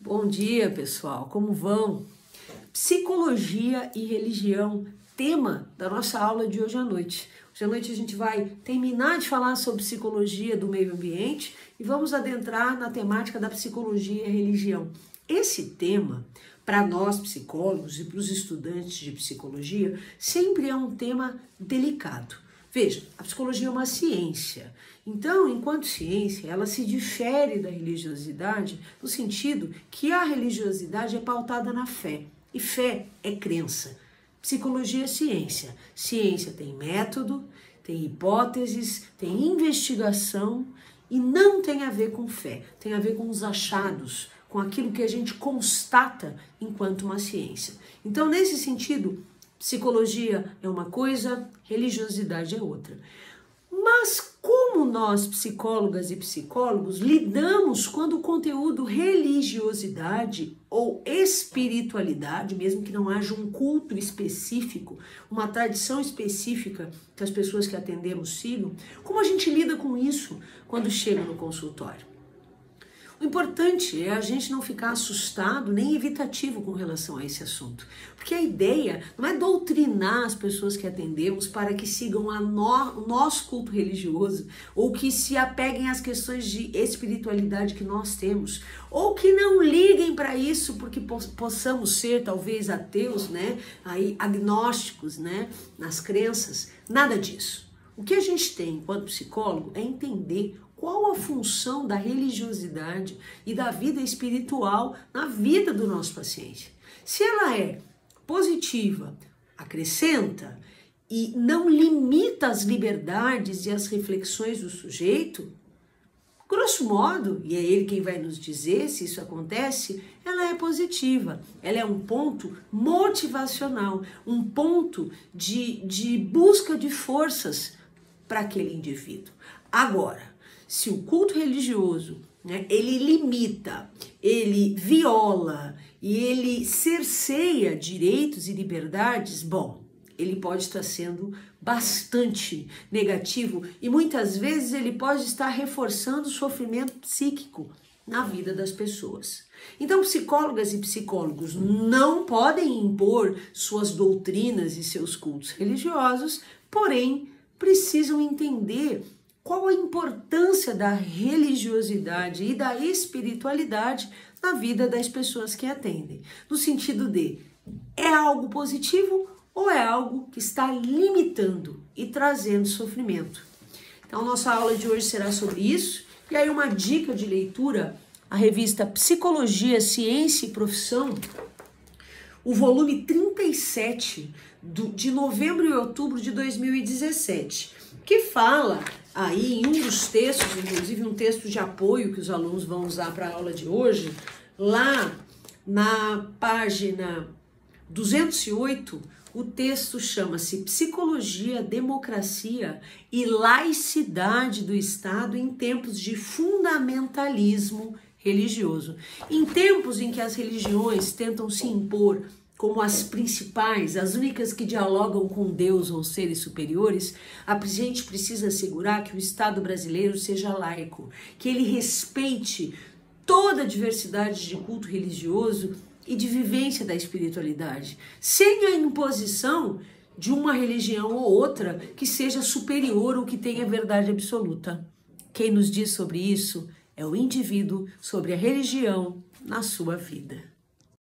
Bom dia, pessoal. Como vão? Psicologia e religião, tema da nossa aula de hoje à noite. Hoje à noite a gente vai terminar de falar sobre psicologia do meio ambiente e vamos adentrar na temática da psicologia e religião. Esse tema, para nós psicólogos e para os estudantes de psicologia, sempre é um tema delicado. Veja, a psicologia é uma ciência. Então, enquanto ciência, ela se difere da religiosidade no sentido que a religiosidade é pautada na fé. E fé é crença. Psicologia é ciência. Ciência tem método, tem hipóteses, tem investigação e não tem a ver com fé. Tem a ver com os achados, com aquilo que a gente constata enquanto uma ciência. Então, nesse sentido, psicologia é uma coisa, religiosidade é outra. Mas como nós, psicólogas e psicólogos, lidamos quando o conteúdo religiosidade ou espiritualidade, mesmo que não haja um culto específico, uma tradição específica que as pessoas que atendemos sigam, como a gente lida com isso quando chega no consultório? O importante é a gente não ficar assustado nem evitativo com relação a esse assunto. Porque a ideia não é doutrinar as pessoas que atendemos para que sigam o nosso culto religioso ou que se apeguem às questões de espiritualidade que nós temos ou que não liguem para isso porque possamos ser talvez ateus, aí agnósticos, nas crenças. Nada disso. O que a gente tem enquanto psicólogo é entender qual a função da religiosidade e da vida espiritual na vida do nosso paciente. Se ela é positiva, acrescenta e não limita as liberdades e as reflexões do sujeito, grosso modo, e é ele quem vai nos dizer se isso acontece, ela é positiva. Ela é um ponto motivacional, um ponto de busca de forças para aquele indivíduo. Agora, se o culto religioso, ele limita, ele viola e ele cerceia direitos e liberdades, bom, ele pode estar sendo bastante negativo e muitas vezes ele pode estar reforçando o sofrimento psíquico na vida das pessoas. Então, psicólogas e psicólogos não podem impor suas doutrinas e seus cultos religiosos, porém, precisam entender qual a importância da religiosidade e da espiritualidade na vida das pessoas que atendem. No sentido de, é algo positivo ou é algo que está limitando e trazendo sofrimento? Então, nossa aula de hoje será sobre isso. E aí uma dica de leitura, a revista Psicologia, Ciência e Profissão, o volume 37 de novembro e outubro de 2017, que fala aí em um dos textos, inclusive um texto de apoio que os alunos vão usar para a aula de hoje, lá na página 208, o texto chama-se Psicologia, Democracia e Laicidade do Estado em tempos de fundamentalismo religioso. Em tempos em que as religiões tentam se impor como as principais, as únicas que dialogam com Deus ou seres superiores, a gente precisa assegurar que o Estado brasileiro seja laico, que ele respeite toda a diversidade de culto religioso e de vivência da espiritualidade, sem a imposição de uma religião ou outra que seja superior ou que tenha verdade absoluta. Quem nos diz sobre isso é o indivíduo sobre a religião na sua vida.